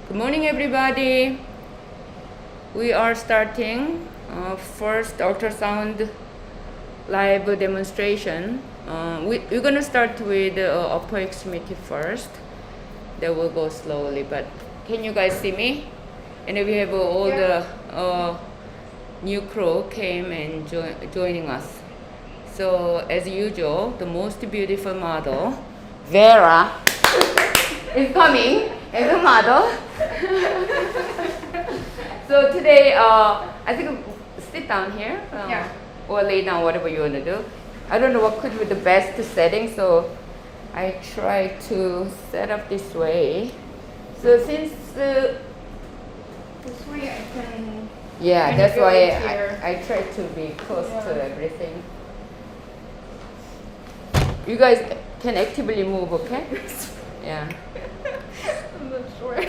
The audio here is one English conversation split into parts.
Good morning, everybody. We are starting first ultrasound live demonstration. We're going to start with upper extremity first. Then we'll go slowly. But can you guys see me? And we have all the new crew came and joining us. So as usual, the most beautiful model, Vera, is coming as a model. So today, I think sit down here or lay down, whatever you want to do. I don't know what could be the best setting, so I try to set up this way. So since this way I can. Yeah, that's why I try to be close to everything. You guys can actively move, okay? Yeah. I'm not sure.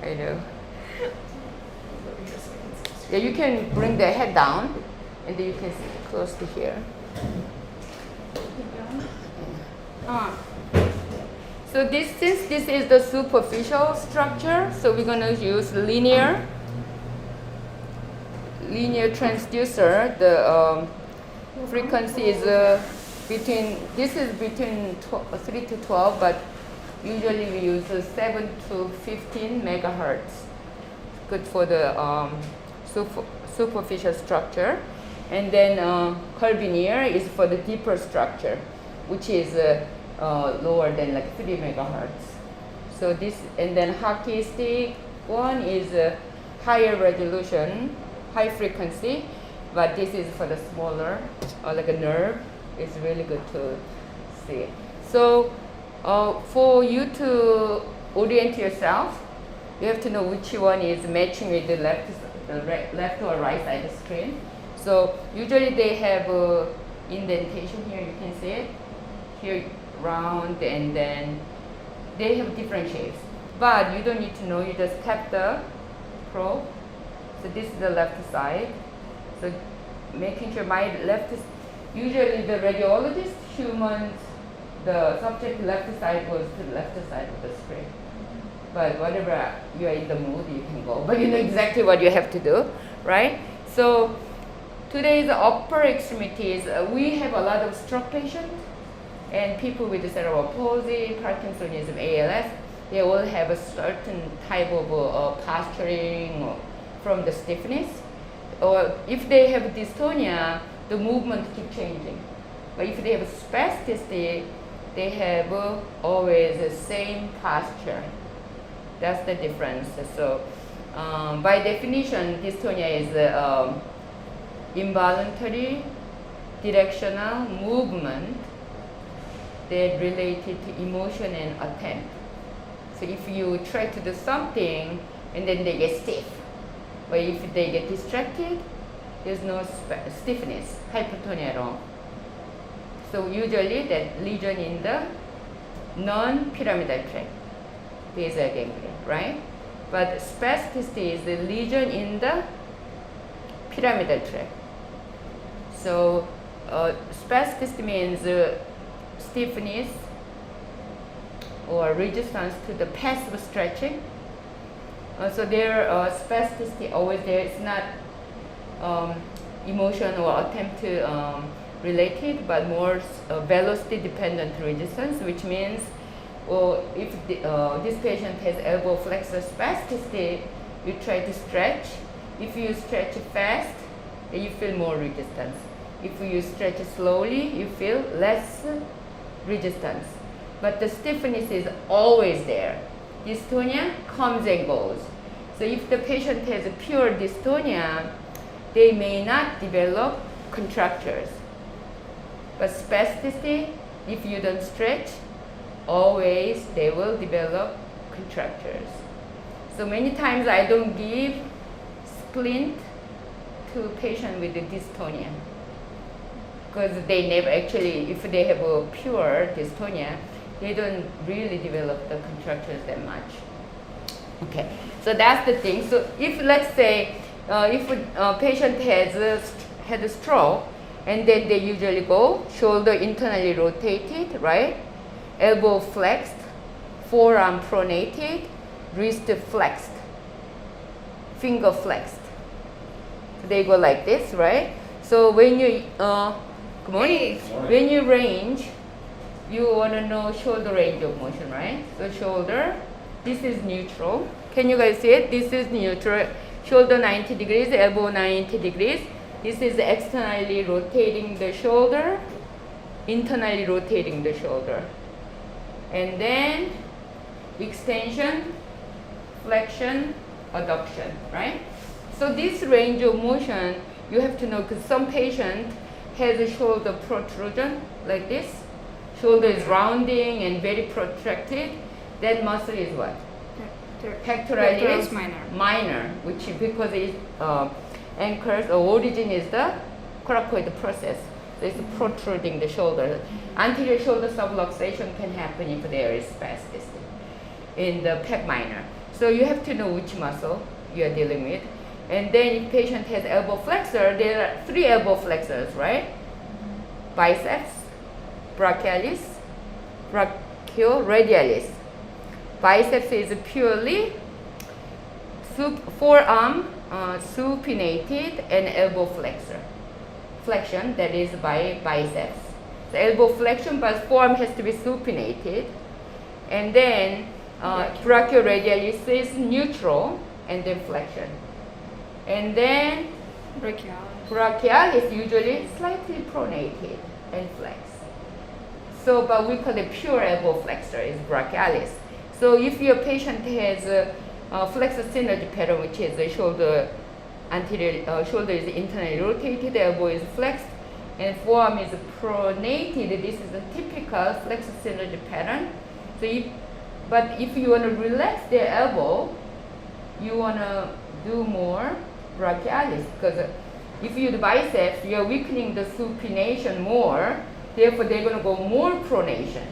I know. Yeah, you can bring the head down, and then you can sit close to here. So since this is the superficial structure, so we're gonna use linear transducer. The frequency is between 3 to 12, but usually we use 7 to 15 megahertz. Good for the superficial structure. And then curvilinear is for the deeper structure, which is lower than like 3 megahertz. So this, and then hockey stick one is higher resolution, high frequency, but this is for the smaller, like a nerve. It's really good to see. So for you to orient yourself, you have to know which one is matching with the left or right side of the screen. So usually they have indentation here, you can see it. Here round, and then they have different shapes. But you don't need to know, you just tap the probe. So this is the left side. So making sure my left is, usually the radiologist, humans, the subject left side goes to the left side of the screen. But whatever you are in the mood, you can go. But you know exactly what you have to do, right? So today's upper extremities, we have a lot of stroke patients and people with cerebral palsy, Parkinsonism, ALS. They all have a certain type of posturing from the stiffness. Or if they have dystonia, the movement keep changing. But if they have spasticity, they have always the same posture. That's the difference. So by definition, dystonia is involuntary directional movement that related to emotion and attempt. So if you try to do something and then they get stiff, but if they get distracted, there's no stiffness, hypertonia at all. So usually that lesion in the non-pyramidal tract, basal ganglia, right? But spasticity is the lesion in the pyramidal tract. So spasticity means stiffness or resistance to the passive stretching. So their spasticity always there. It's not emotion or attempt to related, but more velocity dependent resistance, which means if this patient has elbow flexor spasticity, you try to stretch. If you stretch fast, then you feel more resistance. If you stretch slowly, you feel less resistance. But the stiffness is always there. Dystonia comes and goes. So if the patient has pure dystonia, they may not develop contractures. But spasticity, if you don't stretch, always they will develop contractures. So many times I don't give splint to patient with the dystonia because they never actually, if they have a pure dystonia, they don't really develop the contractures that much. Okay, so that's the thing. So if let's say if a patient has had a stroke, and then they usually go shoulder internally rotated, right? Elbow flexed, forearm pronated, wrist flexed, finger flexed. They go like this, right? So when you, good morning. When you range, you want to know shoulder range of motion, right? So shoulder, this is neutral. Can you guys see it? This is neutral. Shoulder 90 degrees, elbow 90 degrees. This is externally rotating the shoulder, internally rotating the shoulder. And then extension, flexion, adduction, right? So this range of motion, you have to know because some patient has a shoulder protrusion like this. Shoulder is rounding and very protracted. That muscle is what? Pectoralis minor, which because it anchors or origin is the coracoid process. So it's protruding the shoulder. Anterior shoulder subluxation can happen if there is spasticity in the pec minor. So you have to know which muscle you are dealing with. And then if patient has elbow flexor, there are 3 elbow flexors, right? Biceps, brachialis, brachioradialis. Biceps is purely forearm supinated and elbow flexor. Flexion, that is by biceps. The elbow flexion, but forearm has to be supinated. And then brachioradialis is neutral, and then flexion. And then brachialis usually slightly pronated and flex. So, but we call it pure elbow flexor is brachialis. So if your patient has a flexor synergy pattern, which is the shoulder anterior, shoulder is internally rotated, elbow is flexed, and forearm is pronated, this is a typical flexor synergy pattern. So if you want to relax their elbow, you want to do more brachialis, because if you do biceps, you're weakening the supination more, therefore they're going to go more pronation.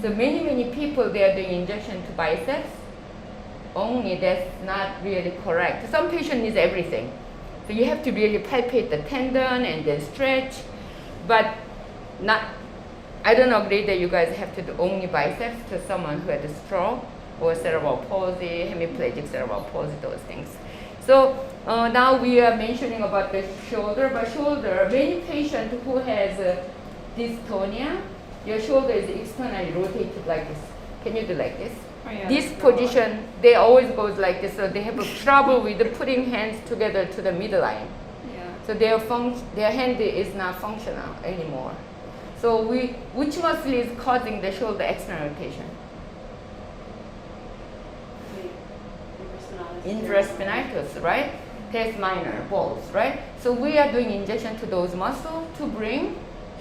So many people, they are doing injection to biceps, only that's not really correct. Some patient needs everything. So you have to really palpate the tendon and then stretch, but I don't agree that you guys have to do only biceps to someone who had a stroke or cerebral palsy, hemiplegic cerebral palsy, those things. So now we are mentioning about the shoulder, but shoulder, many patients who has dystonia, your shoulder is externally rotated like this. Can you do like this? Oh, yeah. This position, they always goes like this, so they have trouble with putting hands together to the midline. Yeah. So their hand is not functional anymore. So which muscle is causing the shoulder external rotation? Infraspinatus, right? Pes minor, both, right? So we are doing injection to those muscles to bring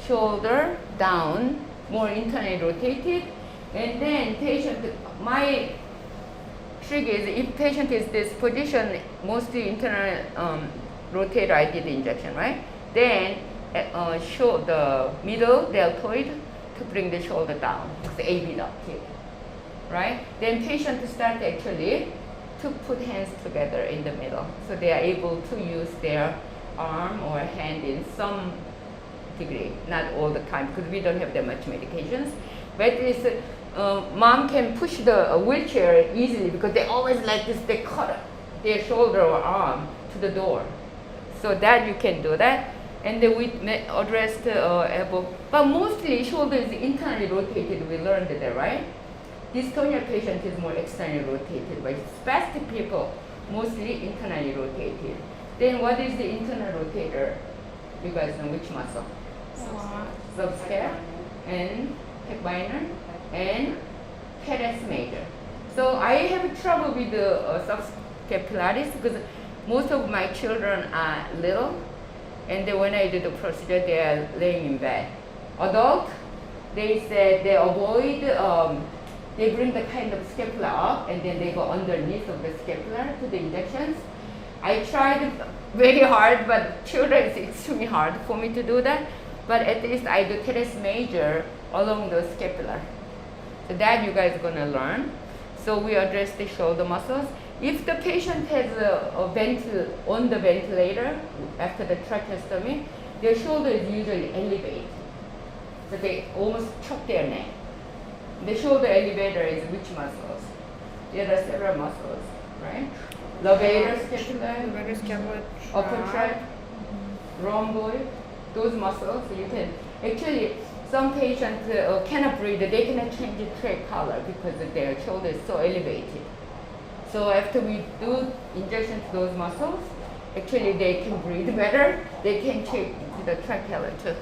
shoulder down, more internally rotated, and then my trick is if patient is this position, mostly internal rotator, I did the injection, right? Then show the middle deltoid to bring the shoulder down, it's the abducted, right? Then patient start actually to put hands together in the middle, so they are able to use their arm or hand in some degree, not all the time, because we don't have that much medications. But at least mom can push the wheelchair easily because they always like this, they cut their shoulder or arm to the door. So that you can do that. And then we address the elbow. But mostly shoulder is internally rotated, we learned that, right? Dystonia patient is more externally rotated, but spastic people mostly internally rotated. Then what is the internal rotator? You guys know which muscle? Subscap and pec minor and teres major. So I have trouble with the subscapularis because most of my children are little, and then when I do the procedure, they are laying in bed. Adult, they said they avoid, they bring the kind of scapula up and then they go underneath of the scapula to the injections. I tried very hard, but children, it's extremely hard for me to do that. But at least I do teres major along the scapula. So that you guys are gonna learn. So we address the shoulder muscles. If the patient has on the ventilator after the tracheostomy, their shoulder is usually elevated. So they almost choke their neck. The shoulder elevator is which muscles? there are several muscles, right? Levator scapula, Levator scapula, upper tract, rhomboid, those muscles. You can actually, some patients cannot breathe. They cannot change the track color because their shoulder is so elevated. So after we do injection to those muscles, actually they can breathe better. They can change the trachea too.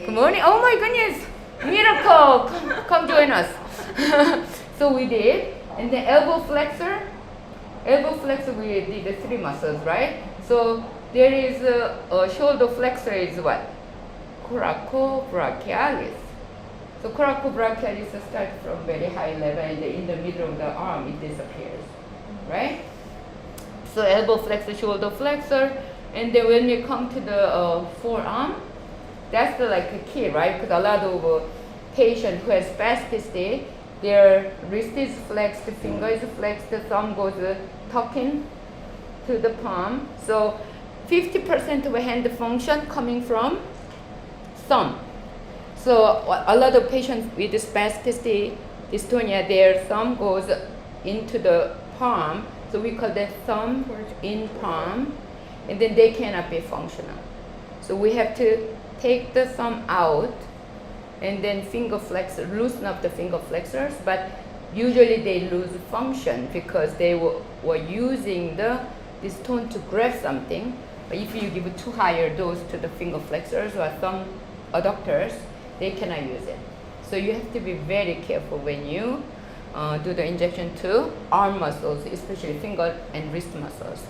Good morning. Oh my goodness, miracle! Come join us. So we did, and then elbow flexor. Elbow flexor we did the 3 muscles, right? So there is a shoulder flexor is what? Brachialis. So brachialis starts from very high level, and in the middle of the arm it disappears, right? So elbow flexor, shoulder flexor, and then when you come to the forearm, that's the like a key, right? Because a lot of patients who has spasticity, their wrist is flexed, the finger is flexed, the thumb goes tucking to the palm. So 50% of hand function coming from thumb. So a lot of patients with spasticity, dystonia, their thumb goes into the palm. So we call that thumb in palm, and then they cannot be functional. So we have to take the thumb out, and then finger flexor, loosen up the finger flexors, but usually they lose function because they were using this tone to grab something. But if you give a too higher dose to the finger flexors or thumb adductors, they cannot use it. So you have to be very careful when you do the injection to arm muscles, especially finger and wrist muscles.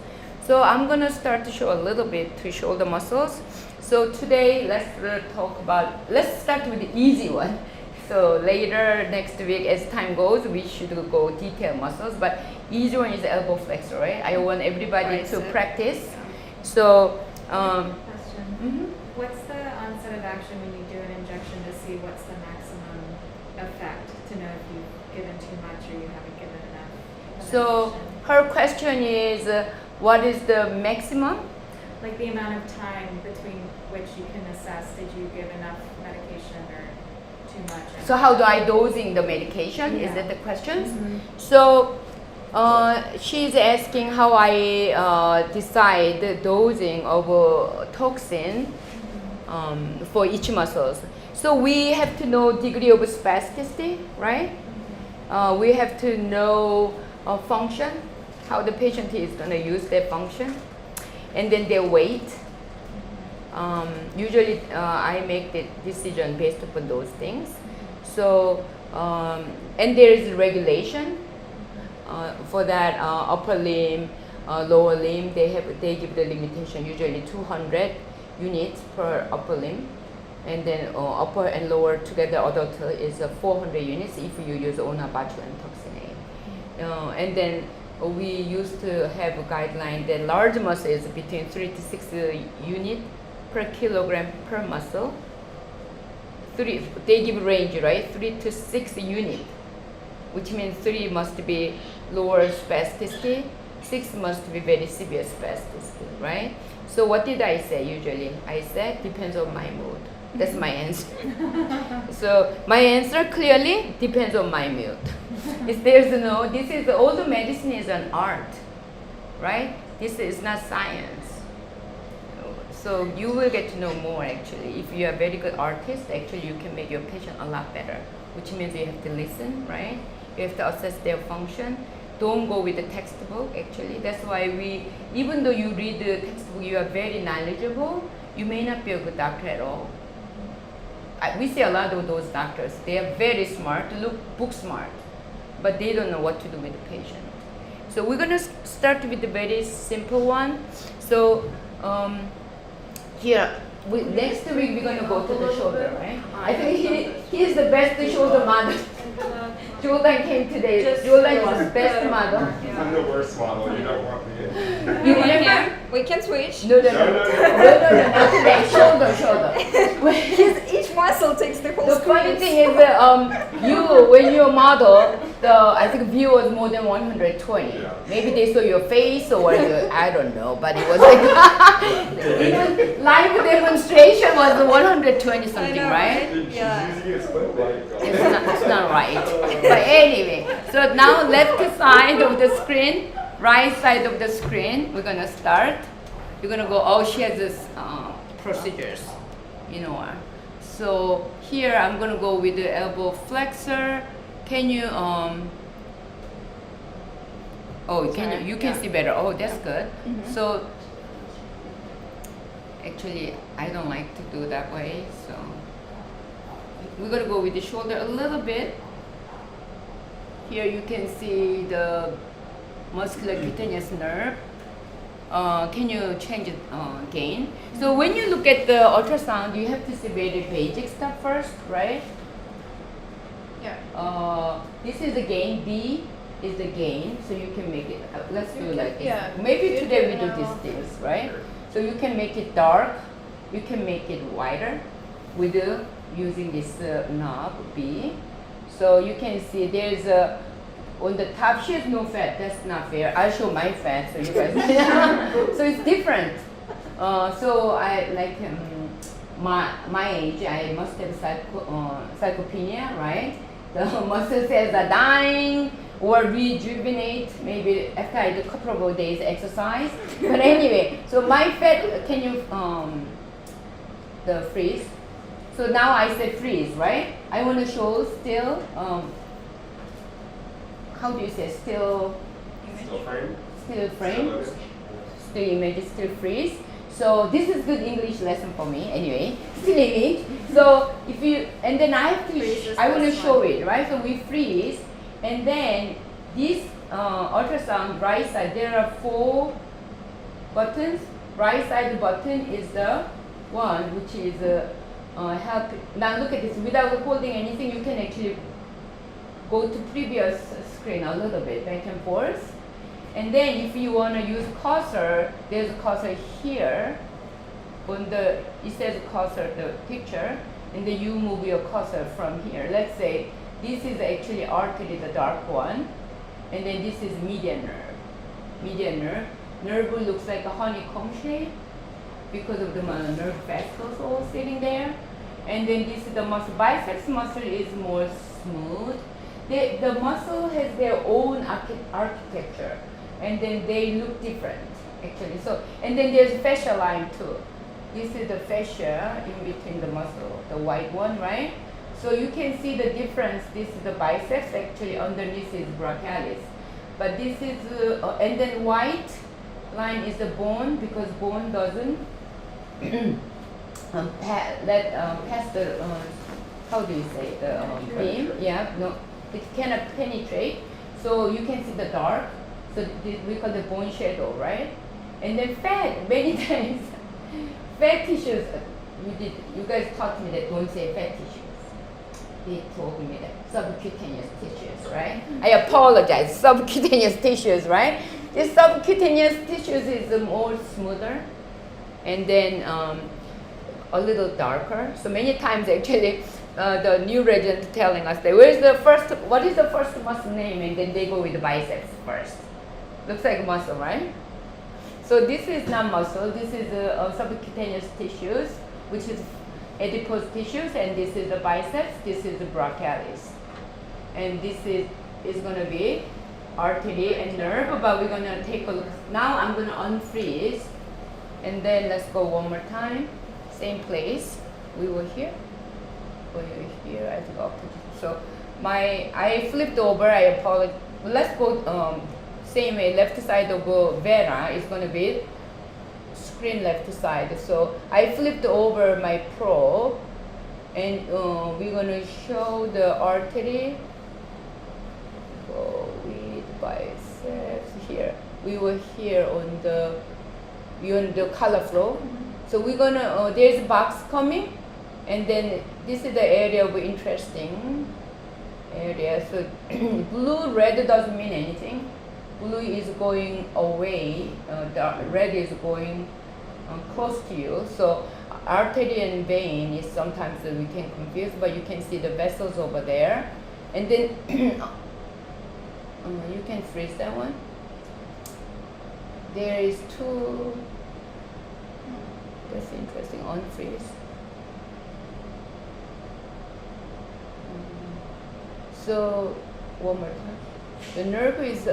So I'm gonna start to show a little bit to shoulder muscles. So today, let's start with the easy one. So later, next week, as time goes, we should go detailed muscles, but easy one is elbow flexor, right? I want everybody to practice. So, Question. What's the onset of action when you do an injection to see what's the maximum effect, to know if you've given too much or you haven't given enough? So her question is, what is the maximum? Like the amount of time between which you can assess, did you give enough medication or too much? So how do I dosing the medication? Yeah. Is that the question? So she's asking how I decide the dosing of a toxin for each muscles. So we have to know degree of spasticity, right? We have to know function, how the patient is going to use their function, and then their weight. Usually I make the decision based upon those things. So, and there is regulation for that upper limb, lower limb. They give the limitation, usually 200 units per upper limb. And then upper and lower together adult is 400 units if you use onabotulinum toxinate. And then we used to have a guideline that large muscle is between 3 to 6 units per kilogram per muscle. They give range, right? 3 to 6 units, which means 3 must be lower spasticity, 6 must be very severe spasticity, right? So what did I say usually? I said depends on my mood. That's my answer. So my answer clearly depends on my mood. If there's no, this is all the medicine is an art, right? This is not science. So you will get to know more actually. If you are a very good artist, actually you can make your patient a lot better, which means you have to listen, right? You have to assess their function. Don't go with the textbook actually. That's why even though you read the textbook, you are very knowledgeable, you may not be a good doctor at all. We see a lot of those doctors. They are very smart, look book smart, but they don't know what to do with the patient. So we're gonna start with the very simple one. So here, next week we're gonna go to the shoulder, right? I think he is the best shoulder model. Jordan came today. Jordan is the best model. I'm the worst model. You don't want me. You remember We can switch. No, not today. Shoulder. Each muscle takes the whole The screen. funny thing is that when you model, I think view was more than 120. Yeah. Maybe they saw your face or I don't know, but it was like even live demonstration was 120 something, know, right? Yeah. She's using it so like, It's not right. But anyway, so now left side of the screen, right side of the screen, we're gonna start. You're gonna go, oh, she has this procedures, you know. So here I'm gonna go with the elbow flexor. Can you you can see better. Oh, that's good. So actually I don't like to do that way, so we're gonna go with the shoulder a little bit. Here you can see the muscular cutaneous nerve. Can you change it gain? So when you look at the ultrasound, you have to see very basic stuff first, right? Yeah. This is the gain. B is the gain, so you can make it. Let's do like this. yeah. Maybe You today do we it do now. these things, right? So you can make it dark. You can make it wider with using this knob B. So you can see there's a on the top she has no fat. That's not fair. I'll show my fat so you guys. So it's different. So I like my age. I must have sarcopenia, right? The muscle cells are dying or rejuvenate maybe after I do a couple of days exercise. But anyway, so my fat. Can you the freeze? So now I said freeze, right? I want to show still. How do you say still? still frame? Still frame. Still Still image, still freeze. So this is good English lesson for me. Anyway, still image. So if you and then I have Freeze to. is I want to this show one. it, right? So we freeze, and then this ultrasound right side. There are 4 buttons. Right side button is the one which is help. Now look at this. Without holding anything, you can actually go to previous screen a little bit back and forth. And then if you want to use cursor, there's a cursor here. On the, it says cursor, the picture, and then you move your cursor from here. Let's say this is actually artery, the dark one, and then this is median nerve. Median nerve. Nerve looks like a honeycomb shape because of the nerve fascicles all sitting there. And then this is the muscle. Biceps muscle is more smooth. The muscle has their own architecture, and then they look different actually. So, and then there's fascia line too. This is the fascia in between the muscle, the white one, right? So you can see the difference. This is the biceps, actually underneath is brachialis. But this is, and then white line is the bone, because bone doesn't pass the, how do you say, the beam, yeah, no, it cannot penetrate. So you can see the dark, so we call the bone shadow, right? And then fat, many times, fat tissues, you guys taught me that don't say fat tissues. They told me that subcutaneous tissues, right? I apologize, subcutaneous tissues, right? This subcutaneous tissues is more smoother and then a little darker. So many times actually the new resident telling us that what is the first muscle name, and then they go with the biceps first. Looks like muscle, right? So this is not muscle, this is subcutaneous tissues, which is adipose tissues, and this is the biceps, this is the brachialis. And this is going to be artery and nerve, but we're going to take a look. Now I'm going to unfreeze, and then let's go one more time. Same place. We were here. We were here. I think so I flipped over. I apologize. Well, let's go same way. Left side of Vera is going to be screen left side. So I flipped over my probe, and we're going to show the artery. Go with biceps here. We were here on the color flow. So we're gonna, there's a box coming, and then this is the area of interesting area. So blue, red doesn't mean anything. blue is going away, the red is going close to you. So artery and vein is sometimes we can confuse, but you can see the vessels over there. And then you can freeze that one. There is two. That's interesting. Unfreeze. So one more time. The nerve is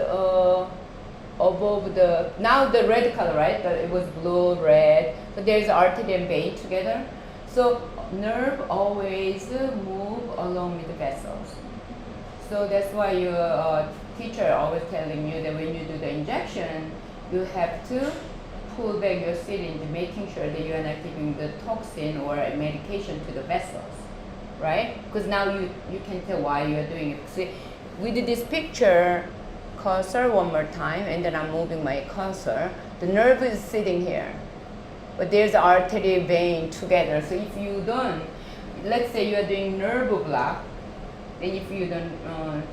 above the, now the red color, right? But it was blue, red. So there's artery and vein together. So nerve always move along with the vessels. So that's why your teacher always telling you that when you do the injection, you have to pull back your syringe, making sure that you are not giving the toxin or medication to the vessels, right? Because now you can tell why you are doing it. See, we did this picture, cursor one more time, and then I'm moving my cursor. The nerve is sitting here, but there's artery, vein together. So if you don't, let's say you are doing nerve block, then if you don't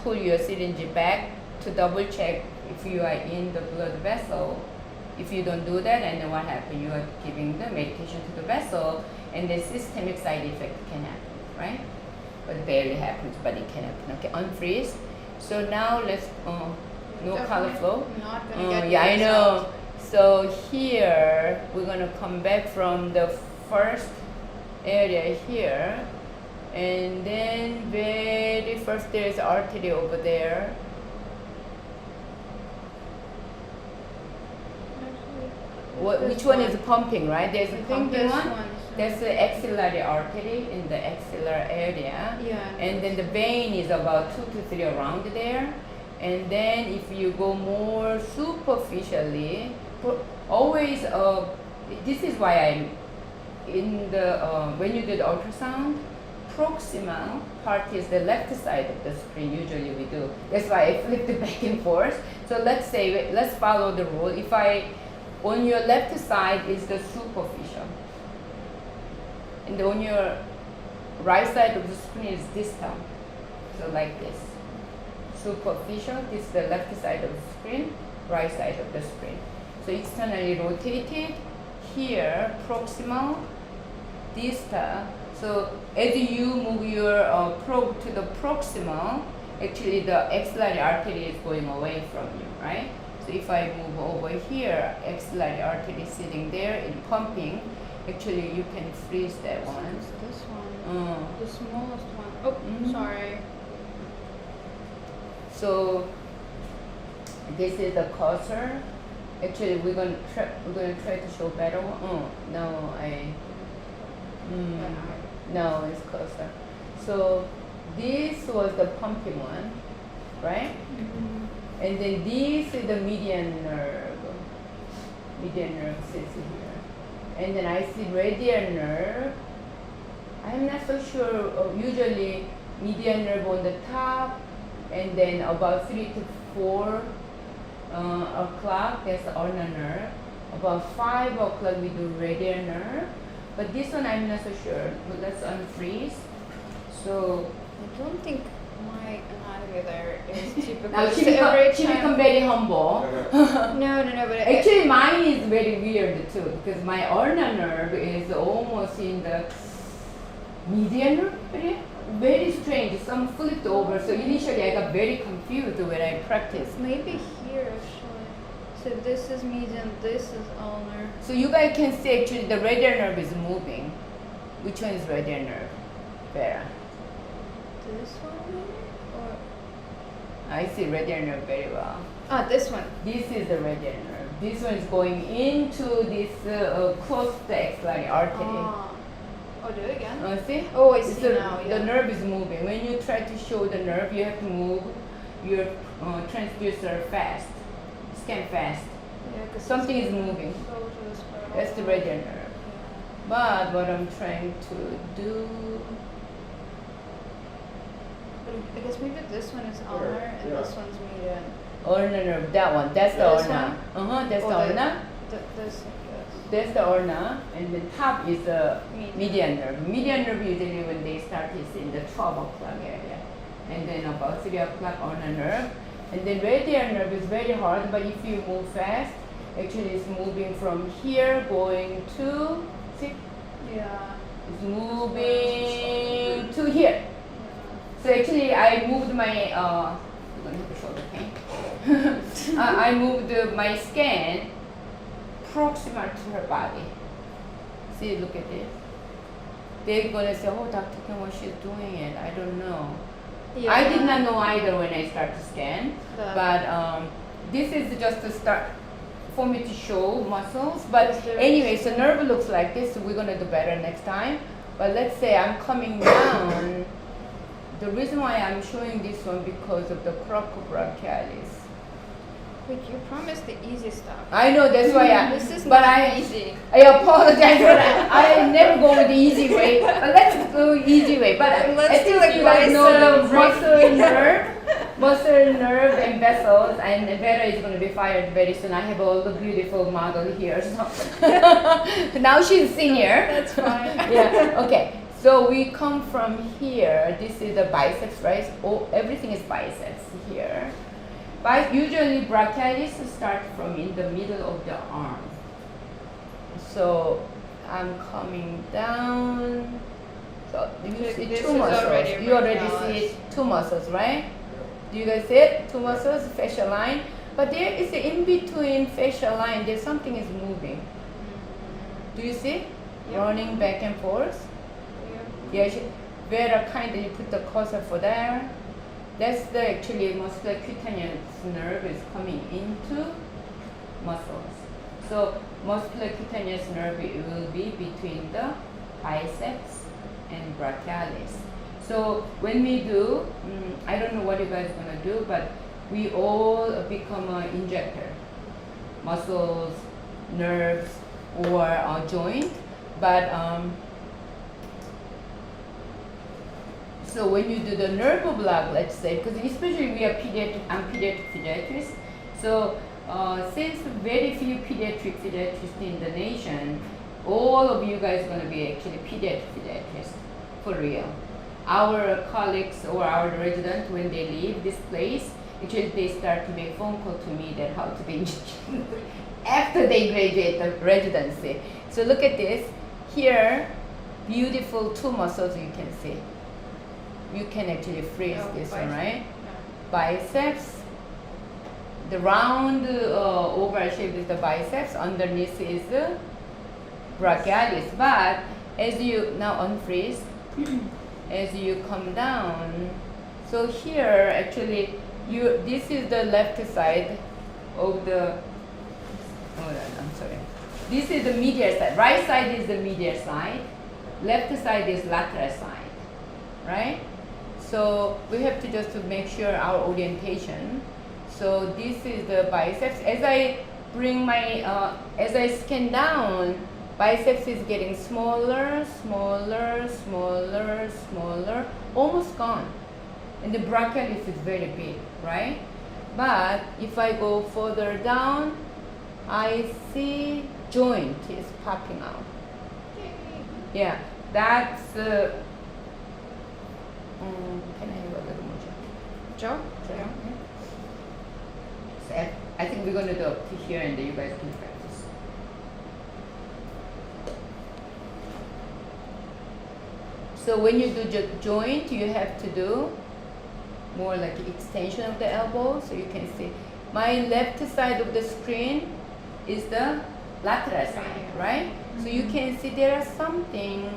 pull your syringe back to double check if you are in the blood vessel, if you don't do that, and then what happens? You are giving the medication to the vessel, and the systemic side effect can happen, right? But barely happens, but it can happen. Okay, unfreeze. So now let's no color flow. Not gonna get Yeah, I the know. result. So here we're gonna come back from the first area here, and then very first there is artery over there. Which one is pumping, right? There's a I think pumping this one. one. That's the axillary artery in the axillary area. Yeah. And then the vein is about 2 to 3 around there. And then if you go more superficially, always, this is why I'm in the, when you do the ultrasound, proximal part is the left side of the screen, usually we do. That's why I flipped it back and forth. So let's say, let's follow the rule. If on your left side is the superficial, and on your right side of the screen is distal. So like this. Superficial, this is the left side of the screen, right side of the screen. So externally rotated, here proximal, distal. So as you move your probe to the proximal, actually the axillary artery is going away from you, right? So if I move over here, axillary artery sitting there and pumping, actually you can freeze that one. This one. The smallest one. Oh, sorry. So this is the cursor. Actually, we're gonna try to show better one. Oh no, no, it's cursor. So this was the pumping one, right? And then this is the median nerve. Median nerve sits here. And then I see radial nerve. I'm not so sure. Usually median nerve on the top, and then about 3 to 4 o'clock, that's the ulnar nerve. About 5 o'clock we do radial nerve. But this one I'm not so sure. But let's unfreeze. So I don't think my anatomy there is typical. now It's she become very humble. No, but Actually, mine is very weird too, because my ulnar nerve is almost in the median nerve area. Very strange. Some flipped over. So initially, I got very confused when I practiced. maybe here actually. So this is median, this is ulnar. So you guys can see actually the radial nerve is moving. Which one is radial nerve? Vera. This one maybe? Or I see radial nerve very well. this one. This is the radial nerve. This one is going into this close to the axillary artery. Oh, do it again. See? Oh, I see So now. Yeah. the nerve is moving. When you try to show the nerve, you have to move your transducer fast, scan fast. Yeah, 'cause Something it's is gonna moving. go to the spiral. That's the radial nerve. But what I'm trying to do, But I guess maybe this one is ulnar and Yeah. this one's median. ulnar nerve, that one, that's the This ulnar. That's Oh, the ulnar. This. That's the ulnar, and the top is the Median. median nerve. Median nerve usually when they start is in the 12 o'clock area, and then about 3 o'clock ulnar nerve. And then radial nerve is very hard, but if you move fast, actually it's moving from here going to, see, Yeah. it's moving to here. So actually I moved my, you're gonna have a shoulder pain. I moved my scan proximal to her body. See, look at this. They're gonna say, oh, Dr. Kim, what she's doing it, I don't know. Yeah. I did not know either when I start to scan, The- but this is just a start for me to show muscles. But Is there- anyway, so nerve looks like this, so we're gonna do better next time. But let's say I'm coming down. The reason why I'm showing this one because of the Brachialis. Wait, you promised the easy stuff. I know that's why This is but not easy. I apologize for that. I never go with the easy way. But let's go easy way. But Let's at do least like you guys know the biceps, muscle nerve and vessels, and Vera is going to be fired very soon. I have all the beautiful model here. So now she's senior. That's fine. Yeah. Okay. So we come from here. This is the biceps, right? Oh, everything is biceps here. But usually brachialis start from in the middle of the arm. So I'm coming down. So you see This two is muscles. already You already brachialis. see two muscles, right? Do you guys see it? Two muscles, fascia line. But there is in between fascia line. There's something is moving. Do you see? Yeah. Running back and forth. Yeah. Yeah, Vera kindly put the cursor for there. That's the actually muscular cutaneous nerve is coming into muscles. So muscular cutaneous nerve will be between the biceps and brachialis. So when we do, I don't know what you guys are gonna do, but we all become an injector, muscles, nerves, or a joint. But so when you do the nerve block, let's say, because especially we are I'm pediatric pediatrist, so since very few pediatric pediatrists in the nation, all of you guys are going to be actually pediatric pediatrists, for real. Our colleagues or our residents, when they leave this place, actually they start to make phone call to me that how to be injected after they graduate the residency. So look at this. Here, beautiful two muscles you can see. You can actually freeze Oh, this one, bicep. right? Biceps. The round oval shape is the biceps. Underneath is the brachialis. But as you now unfreeze, as you come down, so here actually this is the left side of the. I'm sorry. This is the medial side. Right side is the medial side. Left side is lateral side, right? So we have to just to make sure our orientation. So this is the biceps. As I bring my, as I scan down, biceps is getting smaller, smaller, smaller, smaller, almost gone. And the brachialis is very big, right? But if I go further down, I see joint is popping out. Yeah, that's. Can I have a little more Joe? Joe? So I think we're gonna do up to here, and then you guys can practice. So when you do joint, you have to do more like extension of the elbow, so you can see. My left side of the screen is the lateral side, right? So you can see there is something.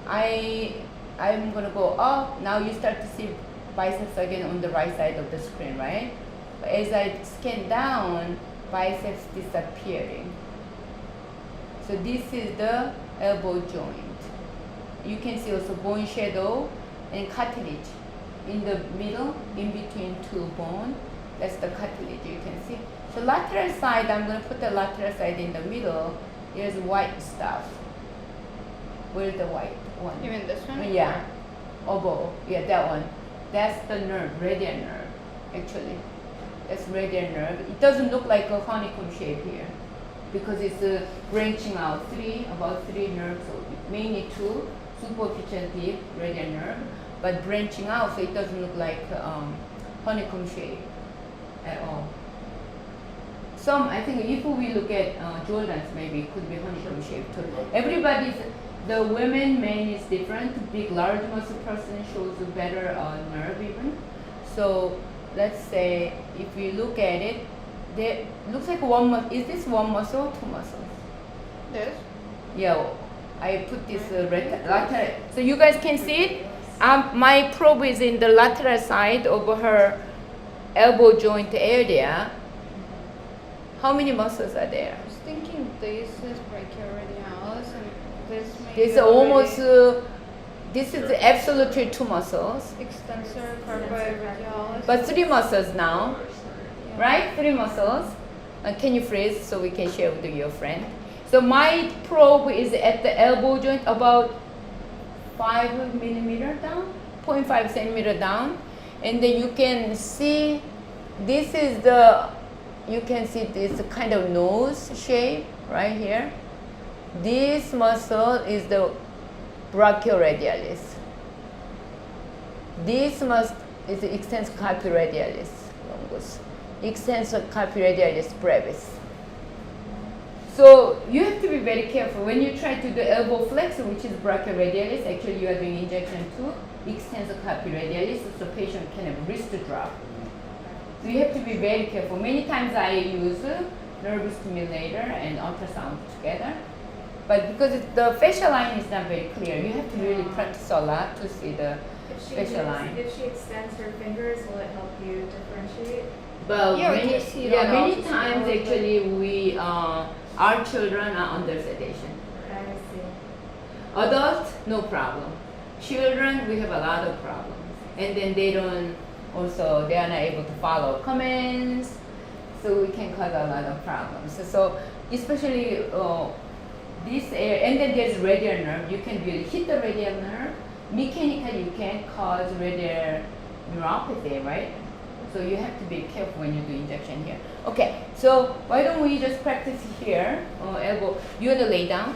I'm gonna go up. Now you start to see biceps again on the right side of the screen, right? But as I scan down, biceps disappearing. So this is the elbow joint. You can see also bone shadow and cartilage in the middle, in between two bones. That's the cartilage you can see. So lateral side, I'm going to put the lateral side in the middle. There's white stuff. Where's the white one? You mean this one? Yeah. Oboe. Yeah, that one. That's the nerve, radial nerve, actually. That's radial nerve. It doesn't look like a honeycomb shape here because it's branching out about three nerves, mainly two, superficial deep radial nerve, but branching out, so it doesn't look like honeycomb shape. at all. Some, I think if we look at Jordans, maybe it could be honeycomb shape too. Everybody's, the women, men is different. Big, large muscle person shows a better nerve even. So let's say if we look at it, there looks like one muscle. Is this one muscle or two muscles? This? Yeah, I put this lateral. So you guys can see it. My probe is in the lateral side of her elbow joint area. How many muscles are there? I was thinking this is Brachioradialis and this may There's be already almost, this is absolutely two muscles, extensor carpi-radialis. but three muscles now, Yeah. right? Three muscles. Can you freeze so we can share with your friend? So my probe is at the elbow joint about 5 millimeter down, 0.5 centimeter down. And then you can see, this is the, you can see this kind of nose shape right here. This muscle is the Brachioradialis. This muscle is the extensor carpi-radialis longus, extensor carpi-radialis brevis. So you have to be very careful when you try to do elbow flexor, which is brachioradialis. Actually, you are doing injection to extensor carpi-radialis, so the patient can have wrist drop. So you have to be very careful. Many times I use nerve stimulator and ultrasound together, but because the facial line is not very clear, you have to really practice a lot to see the facial line. If she extends her fingers, will it help you differentiate? But Yeah, we many, can see it yeah, on many ultrasound, times but- actually we our children are under sedation. I see. Adults, no problem. Children, we have a lot of problems, and then they don't. Also, they are not able to follow comments, so we can cause a lot of problems. So especially this area, and then there's radial nerve. You can really hit the radial nerve. Mechanically, you can cause radial neuropathy, right? So you have to be careful when you do injection here. Okay, so why don't we just practice here, elbow. You want to lay down?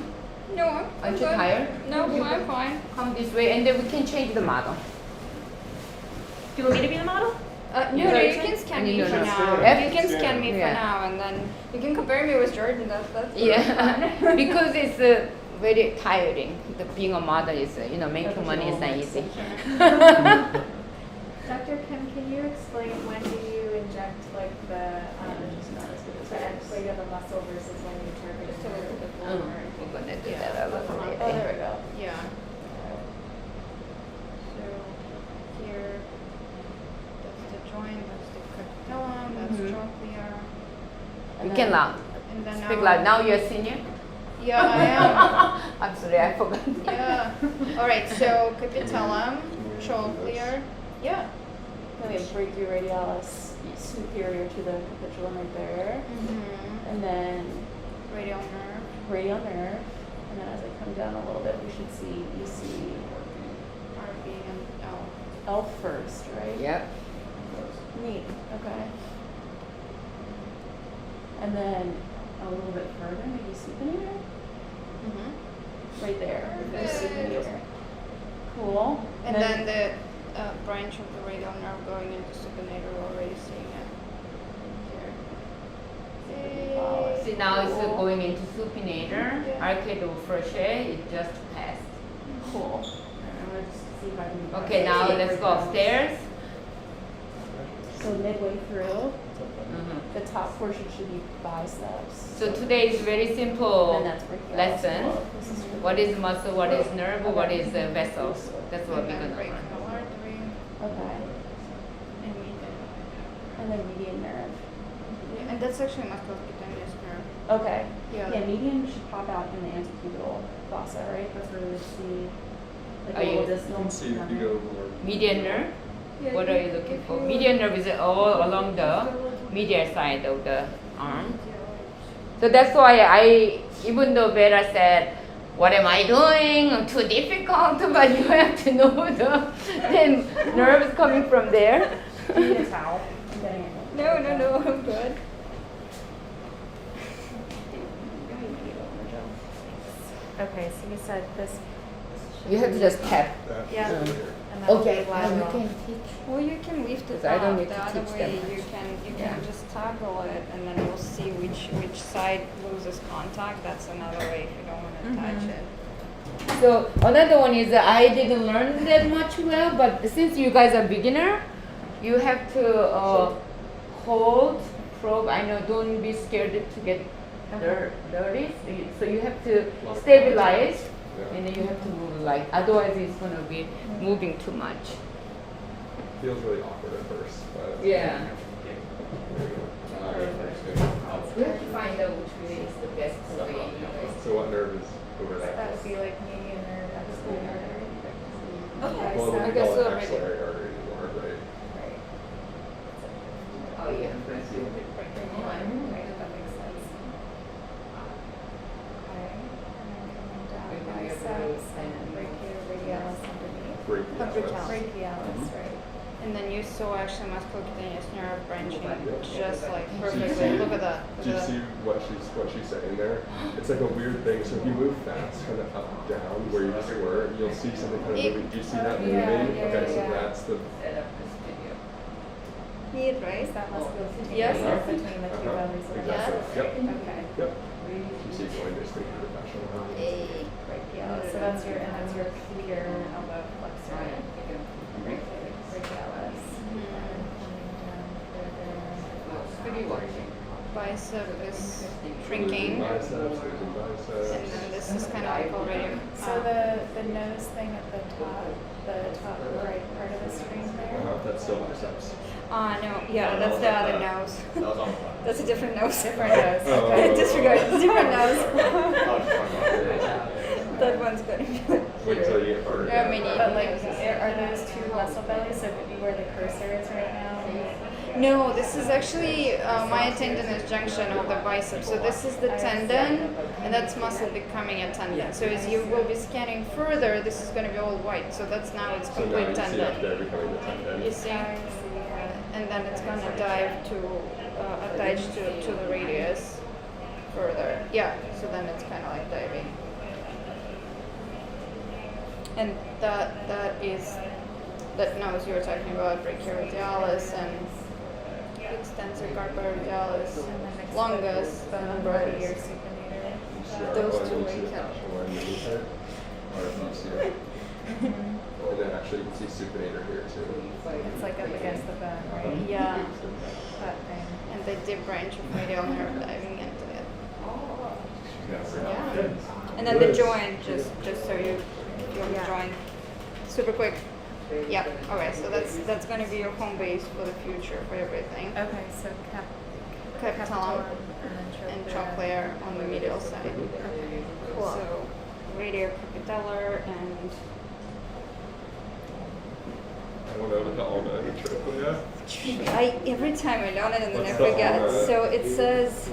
No, I'm Aren't you good. tired? No, You I'm fine. Come this way, and then we can change the model. Do you want me to be the model? No, Yeah. no, you can scan me No, for no, now. no. You can scan me Yeah. for now, and then you can compare me with Jordan. That's Yeah, because it's very tiring. Being a model is, making money is not easy. Dr. Kim, can you explain when do you inject like the end plate of a muscle versus when you target Just a little bit Oh, lower. we're gonna do Yeah. that a little Oh, later. there we go. Yeah. So here, that's the joint, that's the capitellum, that's Mhm. trochlear. You can loud. And then Speak loud. Now you're a senior? Yeah, I am. I'm sorry, I forgot. Yeah. All right. So capitellum, trochlear. Yeah. Then we have Brachioradialis superior to the capitulum right there. Mm-hmm. And then Radial nerve. radial nerve. And then as I come down a little bit, we should see EC RB and L. L first, right? Yep. Neat. Okay. And then a little bit further, maybe supinator? Mm-hmm. Right there. Good. Supinator. Cool. And then the branch of the radial nerve going into supinator. We're already seeing it here. See, now it's Cool. going into supinator. Yeah. Arcade of Frochet, it just passed. Cool. And let's see if I can. Okay, now let's go upstairs. So midway through, Mhm. the top portion should be biceps. So today is very simple And that's brachialis. lesson. Well, this is What is muscle, what is nerve, what is vessel. That's what And we're then gonna learn. brachial artery Okay. and median. And then median nerve. Yeah, and that's actually musculocutaneous nerve. Okay. Yeah. Yeah, median should pop out in the antecubital fossa, right? That's where we see like Are a little you- distal. You can see if you go more. Median nerve? Yeah, What are you looking for? Median nerve is all along the medial side of the arm. So that's why even though Vera said, what am I doing? Too difficult, but you have to know the nerves coming from there. Do you need a towel? I'm getting it. No, I'm good. Okay, so you said this. You have to just tap. That Yeah. over here. and that will Okay, be now you lateral. can teach. Well, you can lift it Because I don't up need the to other teach way. them You much. can Yeah. just toggle it, and then we'll see which side loses contact. That's another way if you don't want to touch it. So another one is I didn't learn that much well, but since you guys are beginner, you have to hold, probe. I know, don't be scared to get dirty. So you have to stabilize, and then you have to move light. Otherwise, it's gonna be moving too much. Feels really awkward at first, but Yeah. Perfect. We have to find out which way is the best way. So what nerve is over That there? would be like median nerve, axillary artery. Okay. Well, I we guess call it already. axillary artery anymore, right? Right. Oh yeah. Right, that makes sense. Okay, and then coming down biceps and then brachioradialis underneath. Brachialis. Brachialis, right. And then you saw actually musculocutaneous nerve branching just like So you perfectly. see- Look at that. Do you see what she's saying there? It's like a weird thing. So if you move fast, kind of up down where you just were, you'll see something kind of moving. Do you see that moving? Okay, so that's the. Set up this video. Need, right? Is that musculocutaneous Yes. nerve between the two bellies of the Exactly. chest? Yep. Okay. Yep. You see going basically through the fascial. Brachialis, so that's your, and that's your pure elbow flexor. Brachialis. And then coming down further. Pretty watching. Bicep is shrinking. Biceps, losing biceps. And then this is kind of like already. So the nose thing at the top right part of the screen there. That's still biceps. No, yeah, that's the other nose. That was on That's a different nose. Different nose, Oh. okay. Disregard, it's a different nose. the That one's gonna be. Wait till you get harder. There are many. But like, are those two muscle bellies, so where the cursor is right now? No, this is actually myotendinous junction of the bicep. So this is the tendon, and that's muscle becoming a tendon. So as you will be scanning further, this is going to be all white. So that's now it's So now complete you see up tendon. there becoming the tendon. You see, and then it's going to dive to attach to the radius further. Yeah. So then it's kind of like diving. And that nose you were talking about, brachioradialis and extensor carporadialis, And then next longus, bone and body then or supinator. Those Oh, two you right see the here. fascial line underneath it? Or if you see it. And then actually you can see supinator here too. It's like up against the bone, right? Yeah. That thing. And the deep branch of radial nerve diving into it. Yeah. Yeah. And then the joint, just so you feel the joint super quick. Yeah. Okay. So that's going to be your home base for the future for everything. Okay, so Capitulum and trochlear. trochlear on the medial side. Okay, cool. So radiocapitellar and I went over to Alma and trochlea. every time I learn it and then I What's the forget. ulna? So it says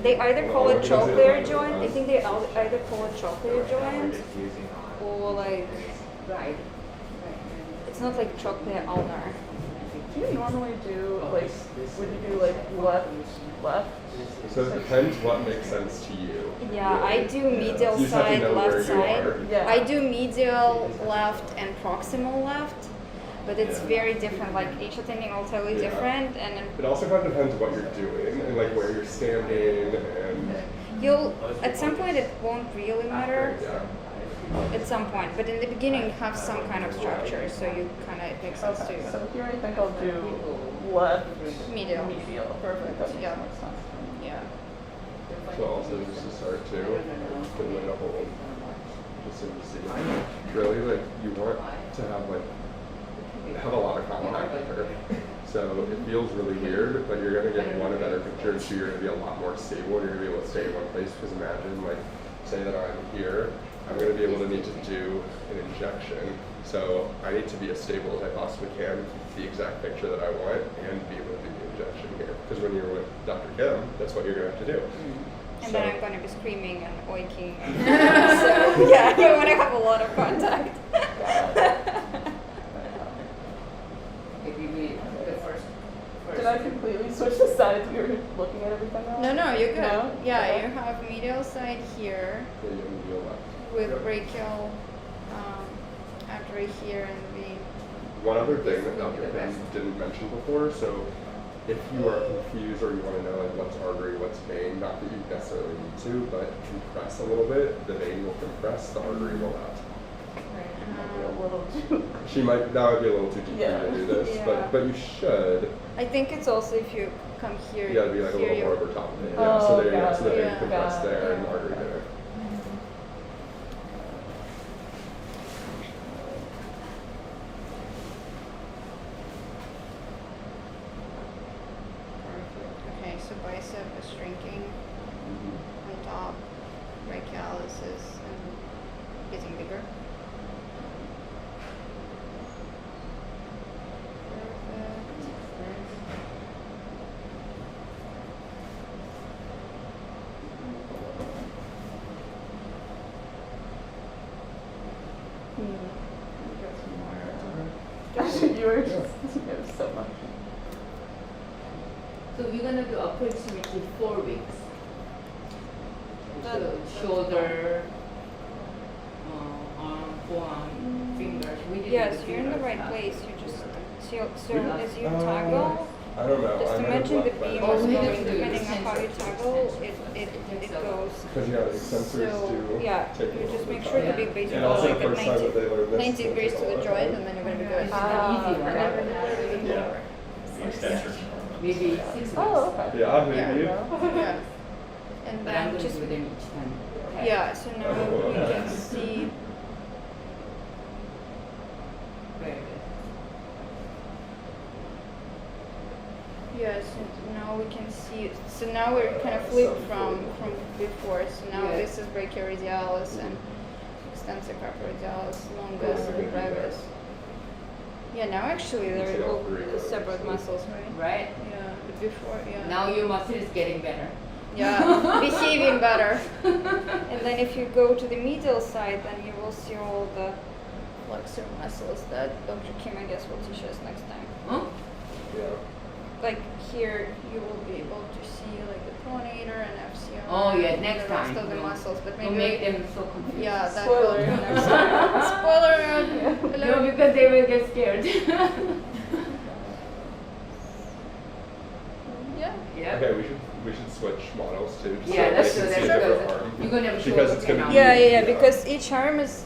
they either call it trochlear joint. I think they either call it trochlear joint or like Right. it's not like trochlear ulnar. Do you normally do like, would you do like left? So it depends what makes sense to you. Yeah, I do medial You just have to side, know where left you side. are. Yeah. I do medial left and proximal left, but it's very different. Like each attending all totally Yeah. different, and then It also kind of depends what you're doing and like where you're standing and you'll at some point it won't really matter. yeah. At some point, but in the beginning you have some kind of structure, so you kind of it makes sense Okay, to so here I think I'll do left, medial. medial. Perfect, that makes Yeah. more sense. Yeah. So also just to start too, put like a whole just so you see. Really like you want to have a lot of contact with her. So it feels really weird, but you're gonna get one a better picture and two you're gonna be a lot more stable and you're gonna be able to stay in one place because imagine like say that I'm here, I'm going to be able to need to do an injection. So I need to be as stable as I possibly can, keep the exact picture that I want, and be able to do the injection here. Because when you're with Dr. Kim, that's what you're going to have to do. And So- then I'm going to be screaming and oinking. So yeah, you want to have a lot of contact. Maybe we the first. Did I completely switch the sides? We were looking at everything now? No, you're good. No? Yeah, Okay. you have medial side here Yeah, you have to do a lot. with Yep. brachial artery here and the One other thing that Dr. Ben didn't mention before, so if you are confused or you want to know like what's artery, what's vein, not that you necessarily need to, but compress a little bit, the vein will compress, the artery will not. A little too. That would be a little too deep for you to do this, Yeah. but you should. I think it's also if you come here. You gotta be like a here little you- more over top of it. Oh, Yeah, so there you go. got So the it. vein Yeah. compressed Got it. there and the artery there. Okay, so bicep is shrinking on top, brachialis is getting bigger. Perfect. Gosh, you were just you know, so much. So we're gonna do approximately 4 weeks. So shoulder, arm, forearm, fingers. We did Yes, the you're in the fingers right now. place. You just so as you toggle. I don't know. Just I might have imagine the left by beam Oh, is we have going, to do depending the on how you sensor. toggle, it goes. Because yeah, the extensors So, do yeah, take a you little just bit make of sure the time. big base And goes also like the at first time that they learned this, 90 it'll degrees take to a the lot of joint, time. and then you're going to be good. Easy, right? Extension. Maybe 6 weeks. Oh, okay. Yeah, maybe. Yeah. And But I'm then going just, to do them each time. Okay. yeah, so now we can see, Very good. yes, now we can see, so now we're kind of flipped from before. So now Yeah. this is brachioradialis and extensor carporadialis, longus and brevis. Yeah, now actually You they're see all all three of separate those. muscles, right? Right? Yeah, but before, yeah. Now your muscle is getting better. Yeah, behaving better. And then if you go to the medial side, then you will see all the flexor muscles that Dr. Kim, I guess, will teach us next time. Huh? Yeah. Like here, you will be able to see like the pronator and FCR. Oh, yeah, and next the rest time. of the No. muscles, but Don't maybe make them so confused. yeah, that Spoiler. will be next time. Spoiler! No, Hello. because they will get scared. Yeah. Yeah. Okay, we should switch models too. Just Yeah, so that's they true. can see That's true. different arm. You're gonna have Because shoulder it's gonna pain be- now. Yeah, because each arm is.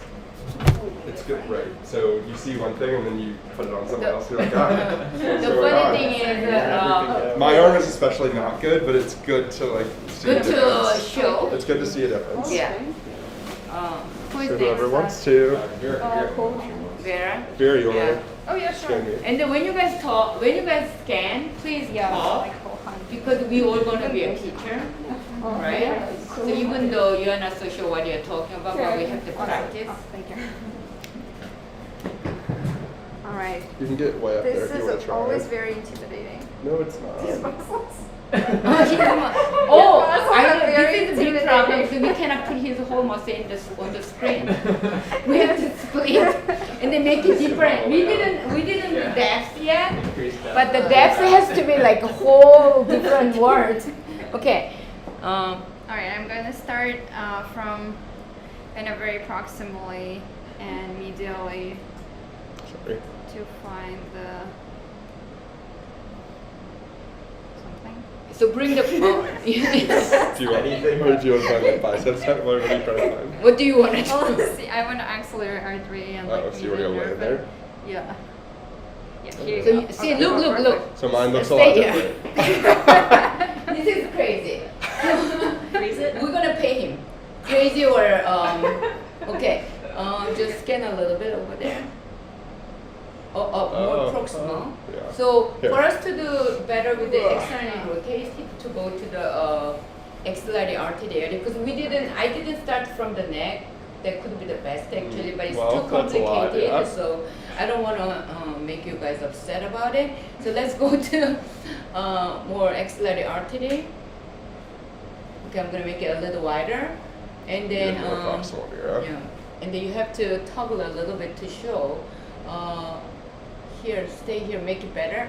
It's good, right? So you see one thing and then you put it on someone The- else. You're like, ah. The funny thing is, My arm is especially not good, but it's good to like see good a to difference. show. It's good to see a difference. Yeah. Who is So whoever next? wants to. Cool. Vera. Vera, you Yeah. wanna Oh yeah, show sure. me? And then when you guys talk, when you guys scan, please Yeah, talk like whole hand. because we all gonna be a teacher, right? So even though you're not so sure what you're talking about, but we have to practice. Oh, thank you. All right. You can get way up there This if you want is to try. always very intimidating. No, it's not. Oh, I know Very this is a big problem. So we cannot put his whole muscle in this on the screen. We have to split and then make it different. We didn't do depth yet, but the depth has to be like a whole different word. Okay. All right, I'm going to start from kind of very proximally and medially Sorry. to find the something. So bring the. Do you want anything? Or do you want to find like biceps? What are you trying to find? What do you want to do? Well, let's see, I want to axillary artery and like Oh, so you want to go medial way nerve. there? Yeah. Yeah, here you So go. you, see, Okay, look. perfect. So mine looks a Stay lot here. different. This is crazy. Freeze it? We're gonna pay him. Crazy or okay. Just scan a little bit over there. More Oh, proximal. yeah. So Here. for us to do better with the external rotation, to go to the axillary artery because I didn't start from the neck. That could be the best actually, but it's Well, too that's a lot, complicated. yeah. So I don't want to make you guys upset about it. So let's go to more axillary artery. Okay, I'm gonna make it a little wider, and then More proximal here. yeah, and then you have to toggle a little bit to show. Here, stay here, make it better.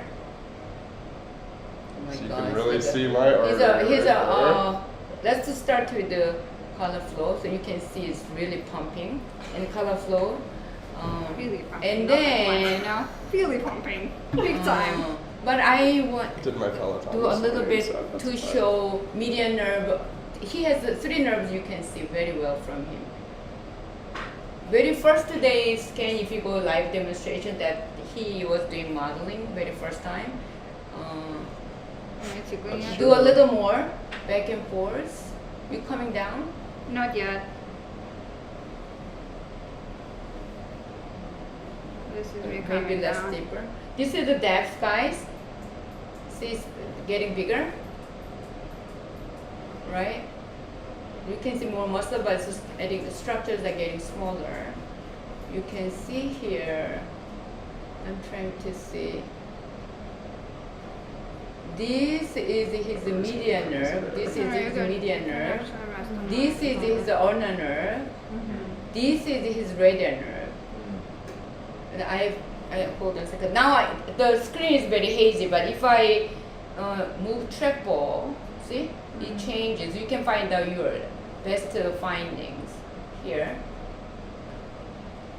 Oh my So you gosh, can really here's a- see my arm. Here's a let's just start with the color flow, so you can see it's really pumping and color flow. Really pumping. And not gonna lie, then you know? Really pumping. Big time. But I want Did my fellow do a little bit Thomas, to so show median nerve. He has the 3 nerves you can see very well from him. Very first day scan, if you go live demonstration that he was doing modeling very first time. That's Do a little more back and forth. You coming down? Not yet. This is me Maybe coming less down. deeper. This is the depth, guys. See, it's getting bigger, right? You can see more muscle, but it's just adding, the structures are getting smaller. You can see here. I'm trying to see. This is his median nerve. This is his median nerve. This is his ulnar nerve. This is his radial nerve. And I hold on a second. Now the screen is very hazy, but if I move trackball, see, it changes. You can find out your best findings here.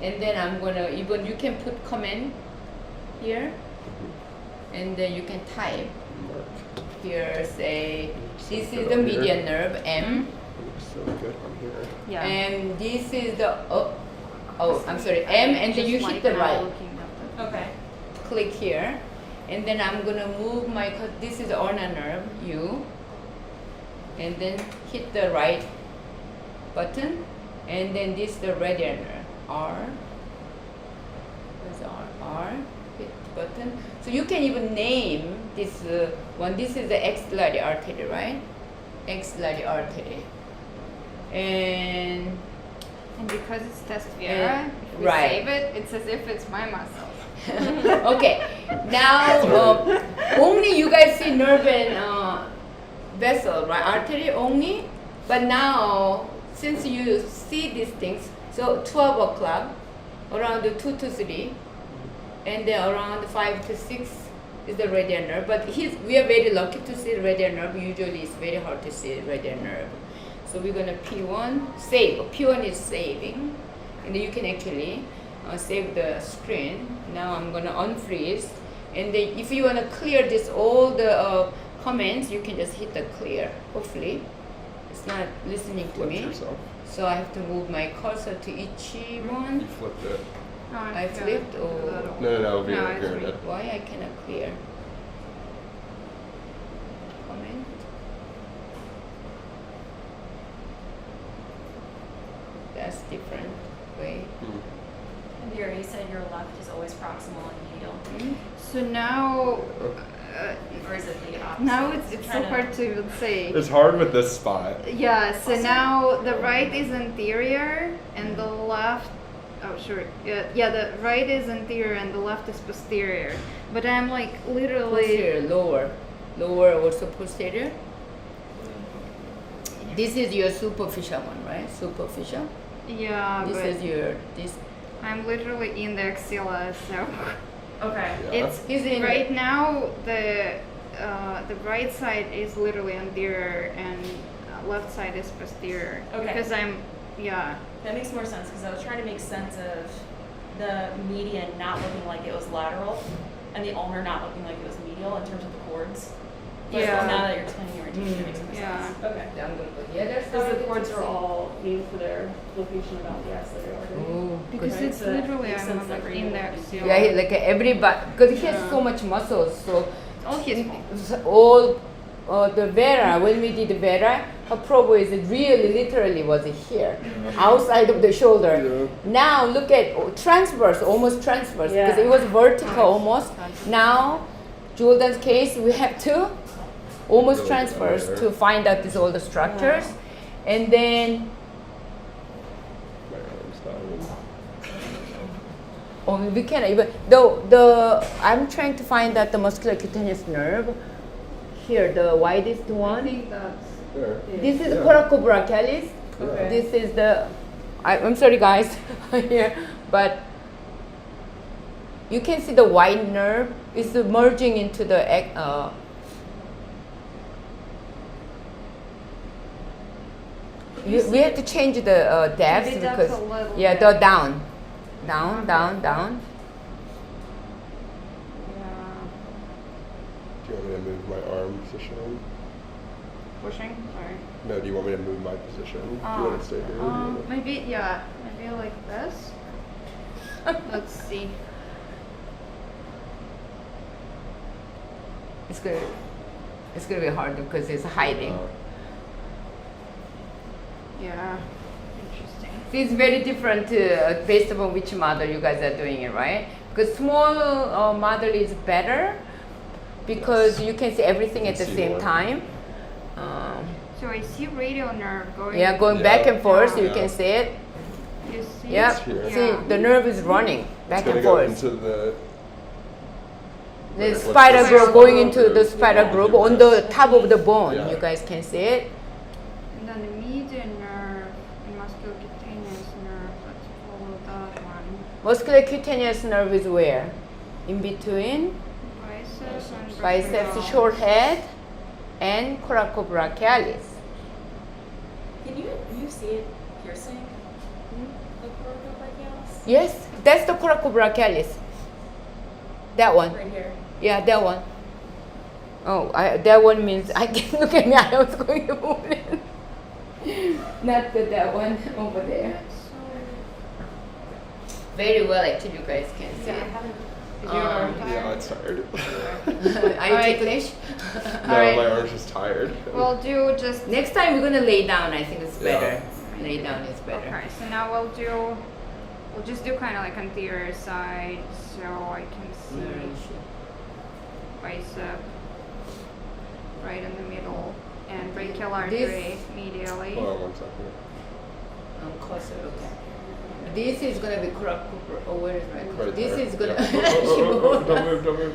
And then I'm gonna even you can put comment here, and then you can type here. Say this is the median nerve M. looks so good on here. Yeah. And this is the I'm sorry, M, and then you hit the right. Okay. Click here, and then I'm gonna move my. This is the ulnar nerve U, and then hit the right button, and then this is the radial nerve R. Where's R? R. Hit button. So you can even name this one. This is the axillary artery, right? Axillary artery, and because it's test Viera, if we right. save it, it's as if it's my muscle. okay, now only you guys see nerve and vessel, right? Artery only. But now, since you see these things, so 12 o'clock, around 2 to 3, and then around 5 to 6 is the radial nerve. But we are very lucky to see radial nerve. Usually it's very hard to see radial nerve. So we're gonna P1, save. P1 is saving. And then you can actually save the screen. Now I'm gonna unfreeze. And then if you wanna clear this, all the comments, you can just hit the clear, hopefully. It's not listening to Flip me. yourself. So I have to move my cursor to each one. You flipped it. I flipped or No, No, Vera it's did. why I cannot clear? Comment. That's different way. Hmm. And Vera, you said your left is always proximal and medial, So now, or is it the opposite? now it's so Trying to- hard to even say. It's hard with this spot. Yeah, so now the right is anterior and the left, oh sure, yeah, the right is anterior and the left is posterior. But I'm like literally, Posterior, lower also posterior. This is your superficial one, right? Superficial. yeah, This but is your this. I'm literally in the axilla, so Okay. Yeah. it's He's in right now the right side is literally anterior and left side is posterior. Okay. Because yeah. That makes more sense because I was trying to make sense of the median not looking like it was lateral and the ulnar not looking like it was medial in terms of the chords. But Yeah. now that you're explaining your rotation, it makes more Yeah. sense. Okay. I'm gonna put the other Because side. the chords are all named for their location about the axillary artery. Oh, Because Right, it's so that literally makes I'm sense that in the we're- axilla. yeah, like everybody, because he has Yeah. so much muscles. So All his all the Vera, when we did Vera, her probo is really literally was here, outside of the shoulder. Yeah. Now look at transverse, almost transverse, because Yeah. it was vertical almost. Now, Jordan's case, we have to almost Really transverse good to find out all the structures, and then My arm's dying. oh, we can even the I'm trying to find out the muscular cutaneous nerve. Here, the widest I one. think that's There. This is Yeah. Brachialis. Okay. This is the. I'm sorry, guys, here, but you can see the wide nerve is merging into the. We have to change the depth Maybe that's because a little yeah, bit. the down. Down, down, down. Yeah. Do you want me to move my arm position? Pushing? Sorry. No, do you want me to move my position? Do you want to stay here? Or do you wanna- Maybe, yeah. Maybe like this. Let's see. It's gonna be hard because it's hiding. Yeah. Interesting. It's very different based upon which model you guys are doing it, right? Because small model is better because you can see everything at the See same more. time. So I see radial nerve going. Yeah, going back and forth, you Yeah. can see it. You see? Yep. here. See, the nerve is running back It's gonna and go forth. into the. The what's spider this? groove going into the spider Yeah. groove on the top of the bone. Yeah. You guys can see it. And then the median nerve and musculocutaneous nerve. Let's follow that one. Muscular cutaneous nerve is where? In between Biceps and biceps, brachialis. short head, and coracobrachialis. Can you see it piercing the brachialis? Yes, that's the coracobrachialis. That one. Right here. Yeah, that one. Oh, that one means I can look at me. I was going to move it. Not that one over there. Very well, actually, you guys can see. Yeah, I it. haven't. Is Um, your arm Yeah, tired? it's tired. Are you Alright. ticklish? No, Alright. my arm's just tired. We'll do just. Next time we're gonna lay down. I think it's Yeah. better. Lay down is better. Okay, so now we'll just do kind of like anterior side, so I can Where see is she? bicep right in the middle and brachial artery medially. Hold on 1 second. Closer. Okay. This is gonna be oh, where is my Right This there. is gonna. Yeah. She moved. Don't move, don't move.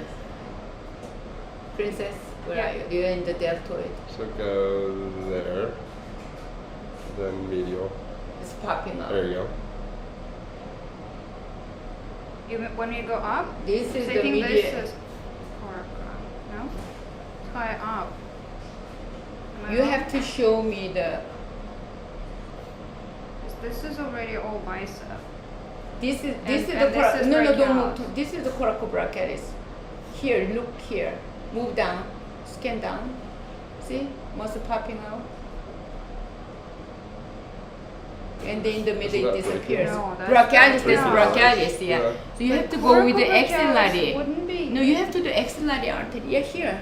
Princess, where Yeah. are you? You're in the deltoid. So go there. Then medial. It's popping up. There you go. When we go up, This is so the I think medial. this is coraca. No, it's high up. Am I You wrong? have to show me the. This is already all bicep. This is And- the and this is no, don't brachialis. move. This is the coracobrachialis. Here, look here. Move down. Scan down. See, muscle popping out. And then in the middle that it disappears. No, that's Brachialis, that's brachialis. brachialis, yeah. Yeah. So you have But to go with the coracobrachialis axillary. wouldn't be. No, you have to do axillary artery. Yeah, here.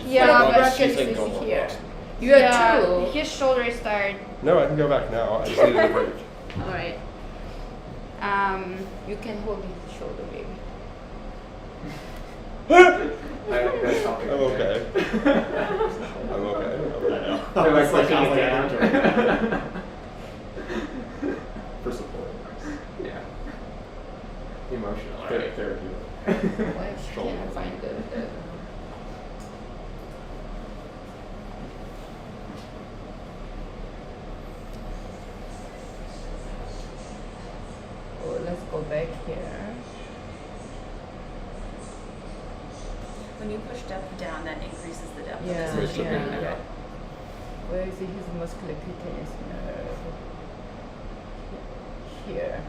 Yeah, but Coracobrachialis is here. You are Yeah, true. his shoulder is tired. No, I can go back now. I just needed a break. All right. You can hold his shoulder, baby. I'm okay. I'm okay. I like flexing it down. For support. Yeah. Emotional. Therapy. Why she can't find the Oh, let's go back here. When you push depth down, that increases the depth Yeah, of the tissue. yeah, yeah. Where is his muscular cutaneous nerve? Here,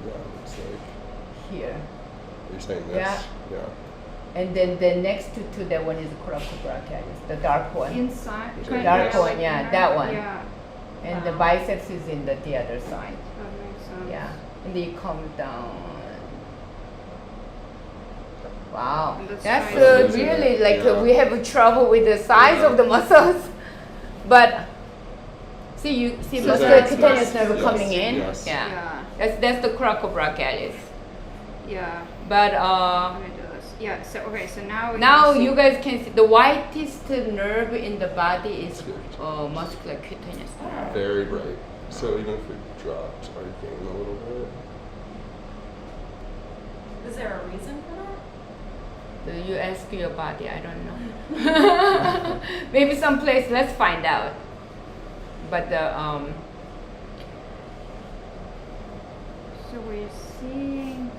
Yeah, it's like. here. You're saying this? Yeah. Yeah. And then the next to that one is coracobrachialis, the dark one. Inside. Dark kinda Dark like one, yeah, inner- that one. Yeah, And the biceps is in the other side. that makes sense. Yeah. And then you come down. Wow. And that's That's right. really like Yeah. we have trouble with the size Yeah. of the muscles. But see you see So muscular that's cutaneous nice. nerve Yes. coming in. Yes. Yeah. Yeah. That's the coracobrachialis. Yeah. But Let me do this. Yeah. So okay. So now we now can see you guys can see the whitest nerve in the body is muscular cutaneous nerve. Very bright. So even if we dropped our gain a little bit. Is there a reason for that? You ask your body, I don't know. Maybe someplace, let's find out. But the So we're seeing.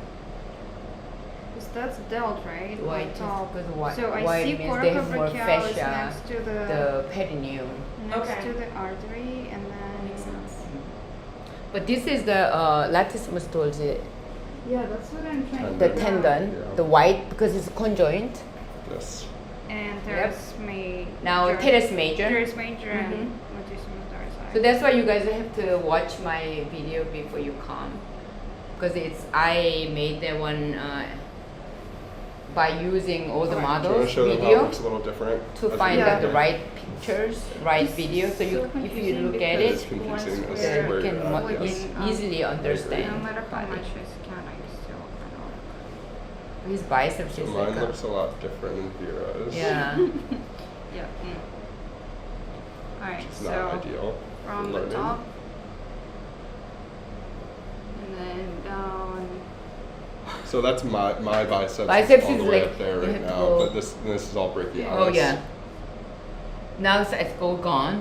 Because that's delt, right? white On top. because white, So I white see means they have more coracobrachialis fascia, next to the the perineum. next Okay. to the artery, and then That makes sense. But this is the Latissimus Dorsi, Yeah, that's what I'm trying the to tendon, Yeah. the white, because it's conjoint. Yes. And there's Now teres major. Teres major and Mhm. Latissimus dorsi. So that's why you guys have to watch my video before you come, because I made that one by using all the Do you want to models show them how it video looks a little different? to as find you out go? the right pictures, right video. So you, if you look at It is it, confusing as then to where you can you're at, mo- yes. easily understand. No matter how body. much I scan, I still cannot. His biceps So is mine like a, looks a lot different than Vera's. yeah. Yeah. Alright, It's so not ideal. from the learning. top and then down. So that's my biceps. Biceps all the is way like- up there you right have to now, go- but this is all brachialis. Oh yeah. Now it's all gone.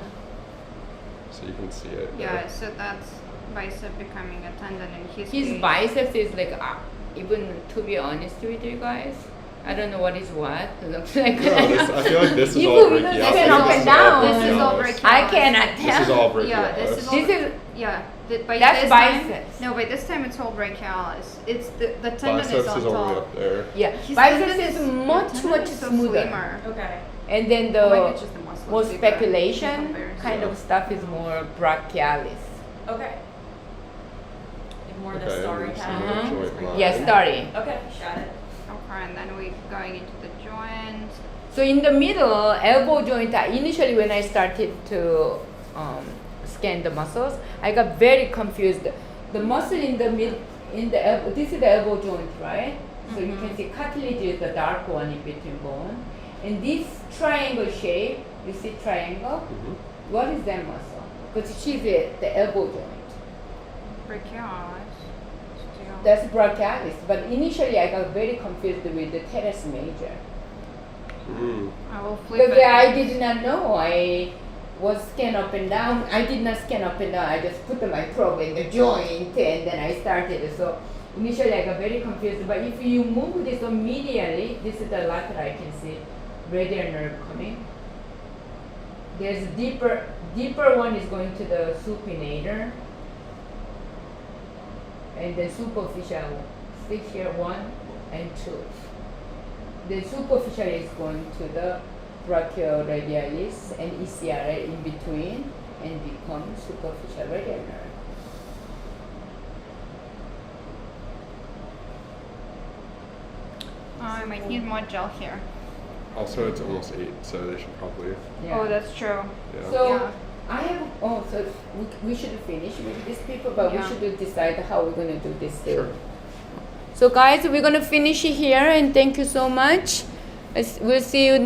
So you can see it. Yeah, there. so that's bicep becoming a tendon in his His case. biceps is like, even to be honest with you guys, I don't know what is what. It looks like. No, I feel like this is You all move brachialis. this and up and down. This is all brachialis. brachialis. I cannot tell. This is all brachialis. Yeah, this is all. This is Yeah, by That's this biceps. time. No, by this time it's all brachialis. It's the tendon Biceps is on is all the way top. up there. yeah. His Biceps tendon is your much tendon is so smoother. slimmer. Okay. And then Or maybe the it's just the muscle more is bigger in speculation comparison. kind of stuff is more brachialis. Okay. Like more the Okay, starry and pattern. Uh-huh. joint line. Yeah, starting. Okay, got it. Okay, and then we're going into the joint. So in the middle, elbow joint, initially when I started to scan the muscles, I got very confused. The muscle in the elbow, this is the elbow joint, right? So you can see cartilage is the dark one in between bone. And this triangle shape, you see triangle? Mhm. What is that muscle? Because she's at the elbow joint. Brachialis. Still. That's brachialis. But initially I got very confused with the teres major. Mm. I will flip Because it. I did not know. I was scan up and down. I did not scan up and down. I just put my probe in the joint and then I started. So initially I got very confused. But if you move this medially, this is the lateral, I can see radial nerve coming. There's a deeper one is going to the supinator. And the superficial, stick here 1 and 2. The superficial is going to the Brachioradialis and ECRA in between and become superficial radial nerve. I might need more gel here. Also, it's almost 8, so they should probably. Yeah. Oh, that's true. Yeah. So Yeah. I have, so we should finish with this paper, but Yeah. we should decide how we're going to do this too. Sure. So guys, we're going to finish here and thank you so much. We'll see you next